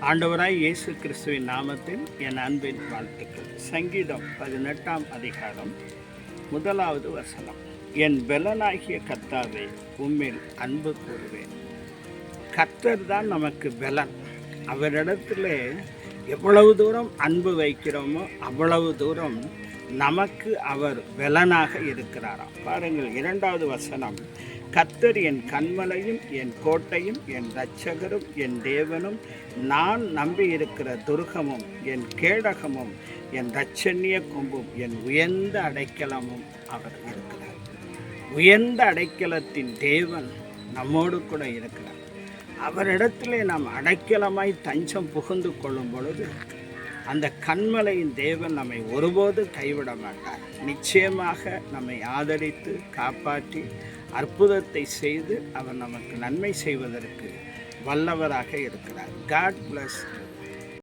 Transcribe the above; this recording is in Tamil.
ஆண்டவராய் இயேசு கிறிஸ்துவின் நாமத்தில் என் அன்பின் வாழ்த்துக்கள். சங்கீதம் 18ஆம் அதிகாரம் 1வது வசனம். என் பெலனாகிய கர்த்தாவே, உம்மில் அன்பு கூறுவேன். கர்த்தர் தான் நமக்கு பெலன். அவரிடத்துல எவ்வளவு தூரம் அன்பு வைக்கிறோமோ அவ்வளவு தூரம் நமக்கு அவர் பெலனாக இருக்கிறாராம். பாருங்கள், 2வது வசனம். கர்த்தர் என் கன்மலையும் என் கோட்டையும் என் இரட்சகரும் என் தேவனும், நான் நம்பியிருக்கிற துர்கமும் என் கேடகமும் என் இரட்சணிய கொம்பும் என் உயர்ந்த அடைக்கலமும் அவர் இருக்கிறார். உயர்ந்த அடைக்கலத்தின் தேவன் நம்மோடு கூட இருக்கிறார். அவரிடத்திலே நாம் அடைக்கலமாய் தஞ்சம் புகுந்து கொள்ளும் பொழுது அந்த கன்மலையின் தேவன் நம்மை ஒருபோது கைவிட மாட்டார். நிச்சயமாக நம்மை ஆதரித்து காப்பாற்றி அற்புதத்தை செய்து அவர் நமக்கு நன்மை செய்வதற்கு வல்லவராக இருக்கிறார். God bless you.